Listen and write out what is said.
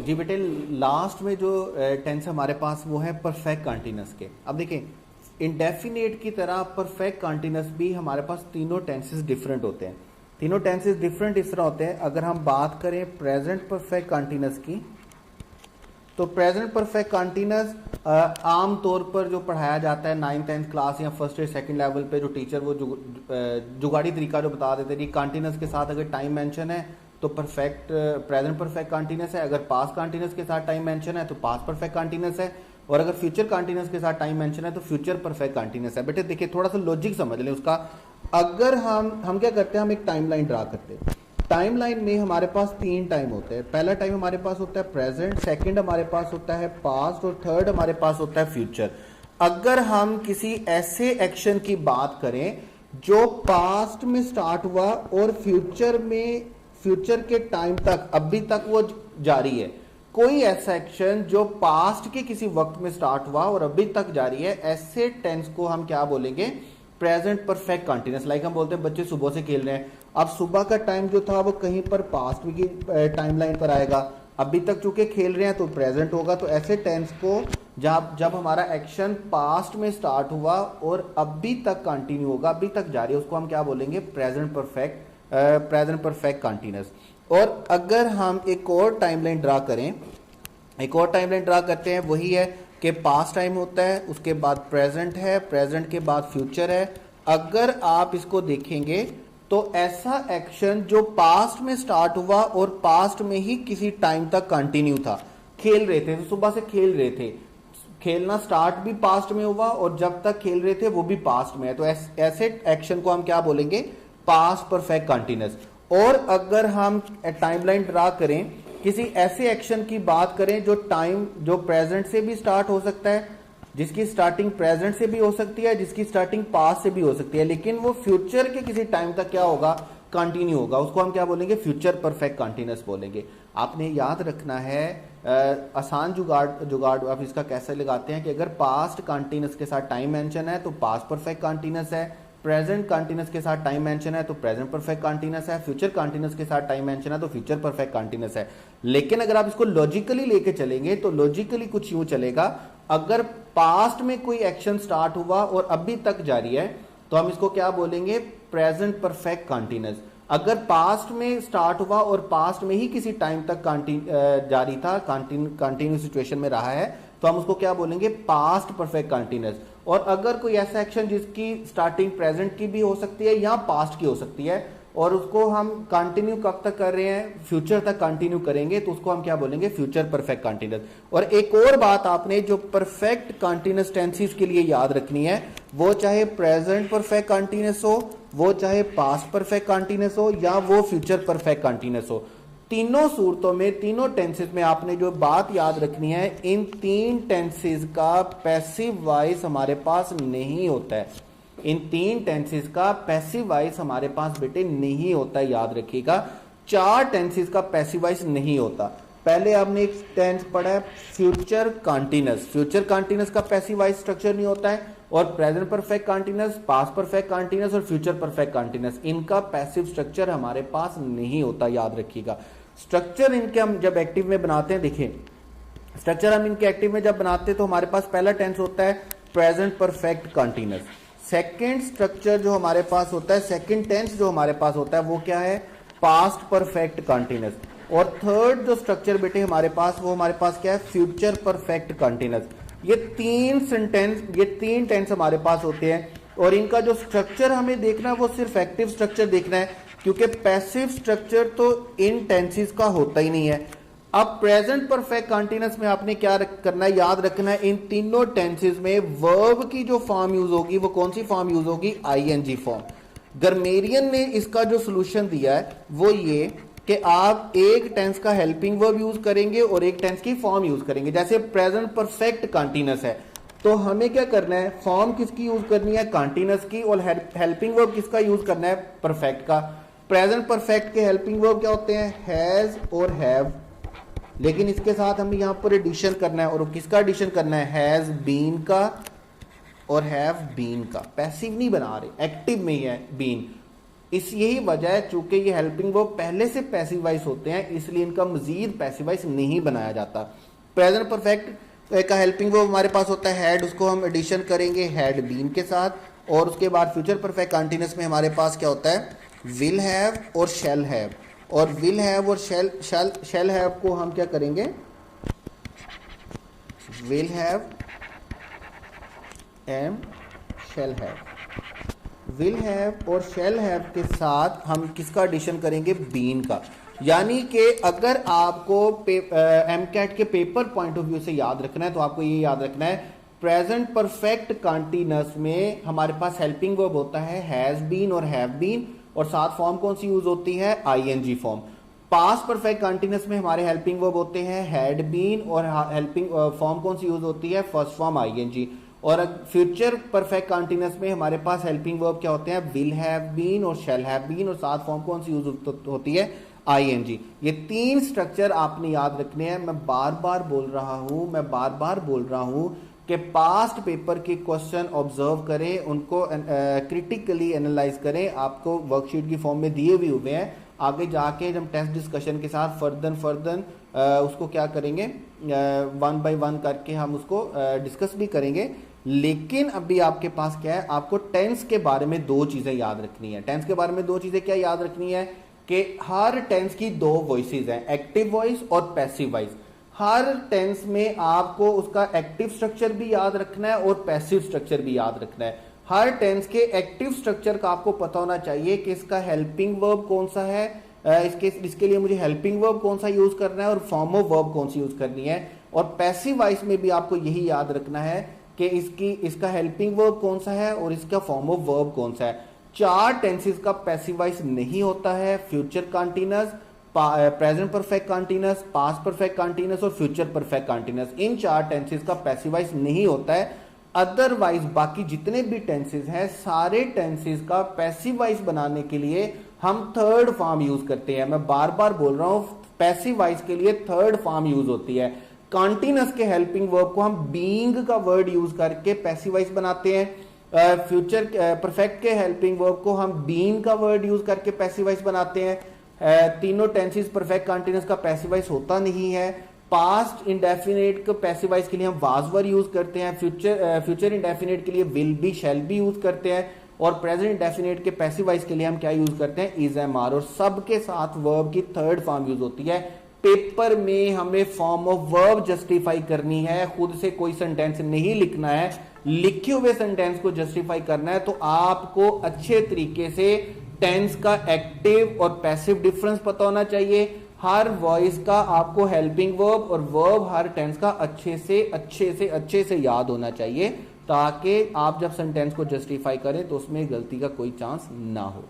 जी बेटे, लास्ट में जो टेंस हमारे पास वो है परफेक्ट कंटीन्यूअस के। अब देखिए, इंडेफिनेट की तरह परफेक्ट कंटीन्यूअस भी हमारे पास तीनों टेंसेस डिफरेंट होते हैं। तीनों टेंसेस डिफरेंट इस तरह होते हैं। अगर हम बात करें प्रेजेंट परफेक्ट कंटीन्यूअस की, तो प्रेजेंट परफेक्ट कंटीन्यूअस आम तौर पर जो पढ़ाया जाता है 9th-10th क्लास या फर्स्ट या सेकंड लेवल पे, जो टीचर वो जुगाड़ी तरीका जो बता देते हैं, कंटीन्यूअस के साथ अगर टाइम मेंशन है तो परफेक्ट प्रेजेंट परफेक्ट कंटीन्यूअस है, अगर पास्ट कंटीन्यूअस के साथ टाइम मेंशन है तो पास्ट परफेक्ट कंटीन्यूअस है, और अगर फ्यूचर कंटीन्यूअस के साथ टाइम मेंशन है तो फ्यूचर परफेक्ट कंटीन्यूअस है। बेटे देखिए, थोड़ा सा लॉजिक समझ लें उसका। अगर हम क्या करते हैं, हम एक टाइमलाइन ड्रा करते हैं। टाइमलाइन में हमारे पास 3 टाइम होते हैं। पहला टाइम हमारे पास होता है प्रेजेंट, सेकंड हमारे पास होता है पास्ट, और थर्ड हमारे पास होता है फ्यूचर। अगर हम किसी ऐसे एक्शन की बात करें जो पास्ट में स्टार्ट हुआ और फ्यूचर के टाइम तक अभी तक वो जारी है, कोई ऐसा एक्शन जो पास्ट के किसी वक्त में स्टार्ट हुआ और अभी तक जारी है, ऐसे टेंस को हम क्या बोलेंगे, प्रेजेंट परफेक्ट कंटीन्यूअस। लाइक हम बोलते हैं बच्चे सुबह से खेल रहे हैं, अब सुबह का टाइम जो था वो कहीं पर पास्ट की टाइमलाइन पर आएगा, अभी तक चूंकि खेल रहे हैं तो प्रेजेंट होगा। तो ऐसे टेंस को जब हमारा एक्शन पास्ट में स्टार्ट हुआ और अभी तक कंटिन्यू होगा, अभी तक जारी है, उसको हम क्या बोलेंगे, प्रेजेंट परफेक्ट कंटीन्यूअस। और अगर हम एक और टाइमलाइन ड्रा करते हैं, वही है कि पास्ट टाइम होता है, उसके बाद प्रेजेंट है, प्रेजेंट के बाद फ्यूचर है। अगर आप इसको देखेंगे तो ऐसा एक्शन जो पास्ट में स्टार्ट हुआ और पास्ट में ही किसी टाइम तक कंटिन्यू था, खेल रहे थे तो सुबह से खेल रहे थे, खेलना स्टार्ट भी पास्ट में हुआ और जब तक खेल रहे थे वो भी पास्ट में है, तो ऐसे एक्शन को हम क्या बोलेंगे, पास्ट परफेक्ट कंटीन्यूअस। और अगर हम टाइमलाइन ड्रा करें, किसी ऐसे एक्शन की बात करें जो प्रेजेंट से भी स्टार्ट हो सकता है, जिसकी स्टार्टिंग प्रेजेंट से भी हो सकती है, जिसकी स्टार्टिंग पास्ट से भी हो सकती है, लेकिन वो फ्यूचर के किसी टाइम तक क्या होगा, कंटिन्यू होगा, उसको हम क्या बोलेंगे, फ्यूचर परफेक्ट कंटीन्यूअस बोलेंगे। आपने याद रखना है, आसान जुगाड़ आप इसका कैसे लगाते हैं कि अगर पास्ट कंटीन्यूअस के साथ टाइम मेंशन है तो पास्ट परफेक्ट कंटीन्यूअस है, प्रेजेंट कंटीन्यूअस के साथ टाइम मेंशन है तो प्रेजेंट परफेक्ट कंटीन्यूअस है, फ्यूचर कंटीन्यूअस के साथ टाइम मेंशन है तो फ्यूचर परफेक्ट कंटीन्यूअस है। लेकिन अगर आप इसको लॉजिकली लेके चलेंगे तो लॉजिकली कुछ यूं चलेगा, अगर पास्ट में कोई एक्शन स्टार्ट हुआ और अभी तक जारी है तो हम इसको क्या बोलेंगे, प्रेजेंट परफेक्ट कंटीन्यूअस। अगर पास्ट में स्टार्ट हुआ और पास्ट में ही किसी टाइम तक जारी था, कंटिन्यू सिचुएशन में रहा है, तो हम उसको क्या बोलेंगे, पास्ट परफेक्ट कंटीन्यूअस। और अगर कोई ऐसा एक्शन जिसकी स्टार्टिंग प्रेजेंट की भी हो सकती है या पास्ट की हो सकती है और उसको हम कंटिन्यू कब तक कर रहे हैं, फ्यूचर तक कंटिन्यू करेंगे, तो उसको हम क्या बोलेंगे, फ्यूचर परफेक्ट कंटीन्यूअस। और एक और बात आपने जो परफेक्ट कंटीन्यूअस टेंसेस के लिए याद रखनी है, वो चाहे प्रेजेंट परफेक्ट कंटीन्यूअस हो, वो चाहे पास्ट परफेक्ट कंटीन्यूअस हो, या वो फ्यूचर परफेक्ट कंटीन्यूअस हो, तीनों सूरतों में, तीनों टेंसेस में आपने जो बात याद रखनी है, इन 3 टेंसेस का पैसिव वॉइस हमारे पास नहीं होता है। इन 3 टेंसेस का पैसिव वॉइस हमारे पास बेटे नहीं होता है, याद रखिएगा। 4 टेंसेस का पैसिव वॉइस नहीं होता। पहले आपने एक टेंस पढ़ा है फ्यूचर कंटीन्यूअस, फ्यूचर कंटीन्यूअस का पैसिव वॉइस स्ट्रक्चर नहीं होता है, और present perfect continuous, past perfect continuous और फ्यूचर परफेक्ट कंटीन्यूअस, इनका पैसिव स्ट्रक्चर हमारे पास नहीं होता, याद रखिएगा। स्ट्रक्चर इनके हम जब एक्टिव में बनाते हैं, देखिए स्ट्रक्चर हम इनके एक्टिव में जब बनाते हैं तो हमारे पास पहला टेंस होता है present perfect continuous. Second structure जो हमारे पास होता है, सेकंड टेंस जो हमारे पास होता है वो क्या है, पास्ट परफेक्ट कंटीन्यूअस। और थर्ड जो स्ट्रक्चर बेटे हमारे पास, वो हमारे पास क्या है, फ्यूचर परफेक्ट कंटीन्यूअस। ये 3 टेंस हमारे पास होते हैं, और इनका जो स्ट्रक्चर हमें देखना है वो सिर्फ एक्टिव स्ट्रक्चर देखना है, क्योंकि पैसिव स्ट्रक्चर तो इन टेंसेस का होता ही नहीं है। अब प्रेजेंट परफेक्ट कंटीन्यूअस में आपने क्या करना है, याद रखना है, इन तीनों टेंसेस में वर्ब की जो फॉर्म यूज होगी वो कौन सी फॉर्म यूज होगी, आईएनजी फॉर्म। ग्रामेरियन ने इसका जो सोल्यूशन दिया है वो ये कि आप एक टेंस का हेल्पिंग वर्ब यूज करेंगे और एक टेंस की फॉर्म यूज करेंगे। जैसे प्रेजेंट परफेक्ट कंटीन्यूअस है तो हमें क्या करना है, फॉर्म किसकी यूज करनी है, कंटीन्यूअस की, और हेल्पिंग वर्ब किसका यूज करना है, परफेक्ट का। प्रेजेंट परफेक्ट के हेल्पिंग वर्ब क्या होते हैं, हैज और हैव, लेकिन इसके साथ हमें यहां पर एडिशन करना है, और किसका एडिशन करना है, हैज बीन का और हैव बीन का। पैसिव नहीं बना रहे, एक्टिव में ही है बीन। इस यही वजह है, चूंकि ये हेल्पिंग वर्ब पहले से पैसिव वॉइस होते हैं इसलिए इनका मजीद पैसिव वॉइस नहीं बनाया जाता। प्रेजेंट परफेक्ट का हेल्पिंग वर्ब हमारे पास होता है हैड, उसको हम एडिशन करेंगे हैड बीन के साथ, और उसके बाद फ्यूचर परफेक्ट कंटिन्यूअस में हमारे पास क्या होता है विल हैव और शैल हैव, और विल हैव और शैल हैव को हम क्या करेंगे will have and shall have, will have और शैल हैव के साथ हम किसका एडिशन करेंगे बीन का। यानी कि अगर आपको एमकैट के पेपर पॉइंट ऑफ व्यू से याद रखना है तो आपको ये याद रखना है प्रेजेंट परफेक्ट कंटीन्यूअस में हमारे पास हेल्पिंग वर्ब होता है हैज बीन और हैव बीन, और साथ फॉर्म कौन सी यूज होती है I N G form. Past perfect continuous में हमारे हेल्पिंग वर्ब होते हैं हैड बीन और हेल्पिंग फॉर्म कौन सी यूज होती है फर्स्ट फॉर्म आईएनजी, और फ्यूचर परफेक्ट कंटीन्यूअस में हमारे पास हेल्पिंग वर्ब क्या होते हैं विल हैव बीन और शैल हैव बीन, और साथ फॉर्म कौन सी यूज होती है आईएनजी। ये तीन स्ट्रक्चर आपने याद रखने हैं। मैं बार बार बोल रहा हूं कि पास्ट पेपर के क्वेश्चन ऑब्जर्व करें, उनको क्रिटिकली एनालाइज करें, आपको वर्कशीट की फॉर्म में दिए भी हुए हैं। आगे जाके जब टेस्ट डिस्कशन के साथ फर्दर उसको क्या करेंगे वन बाय वन करके हम उसको डिस्कस भी करेंगे। लेकिन अभी आपके पास क्या है, आपको टेंस के बारे में दो चीजें याद रखनी है। टेंस के बारे में दो चीजें क्या याद रखनी है कि हर टेंस की दो वॉइसेस हैं, एक्टिव वॉइस और पैसिव वॉइस। हर टेंस में आपको उसका एक्टिव स्ट्रक्चर भी याद रखना है और पैसिव स्ट्रक्चर भी याद रखना है। हर टेंस के एक्टिव स्ट्रक्चर का आपको पता होना चाहिए कि इसका हेल्पिंग वर्ब कौन सा है, इसके लिए मुझे हेल्पिंग वर्ब कौन सा यूज करना है और फॉर्म ऑफ वर्ब कौन सी यूज करनी है। और पैसिव वॉइस में भी आपको यही याद रखना है कि इसका हेल्पिंग वर्ब कौन सा है और इसका फॉर्म ऑफ वर्ब कौन सा है। चार टेंसेस का पैसिव वॉइस नहीं होता है, future continuous, present perfect continuous, past perfect continuous और फ्यूचर परफेक्ट कंटीन्यूअस। इन चार टेंसेस का पैसिव वॉइस नहीं होता है। अदरवाइज बाकी जितने भी टेंसेस हैं सारे टेंसेस का पैसिव वॉइस बनाने के लिए हम थर्ड फॉर्म यूज करते हैं। मैं बार बार बोल रहा हूं पैसिव वॉइस के लिए थर्ड फॉर्म यूज होती है। कंटीन्यूअस के हेल्पिंग वर्ब को हम बीइंग का वर्ड यूज करके पैसिव वॉइस बनाते हैं। फ्यूचर परफेक्ट के हेल्पिंग वर्ब को हम बीन का वर्ड यूज करके पैसिव वॉइस बनाते हैं। तीनों टेंसेस परफेक्ट कंटीन्यूअस का पैसिव वॉइस होता नहीं है। पास्ट इंडेफिनिट के पैसिव वॉइस के लिए हम वाज वर यूज करते हैं। फ्यूचर इंडेफिनिट के लिए will be shall be use करते हैं, और प्रेजेंट इंडेफिनिट के पैसिव वॉइस के लिए हम क्या यूज करते हैं इज एम आर, और सबके साथ वर्ब की थर्ड फॉर्म यूज होती है। पेपर में हमें फॉर्म ऑफ वर्ब जस्टिफाई करनी है, खुद से कोई सेंटेंस नहीं लिखना है, लिखे हुए सेंटेंस को जस्टिफाई करना है। तो आपको अच्छे तरीके से टेंस का एक्टिव और पैसिव डिफरेंस पता होना चाहिए। हर वॉइस का आपको हेल्पिंग वर्ब और वर्ब हर टेंस का अच्छे से याद होना चाहिए, ताकि आप जब सेंटेंस को जस्टिफाई करें तो उसमें गलती का कोई चांस ना हो।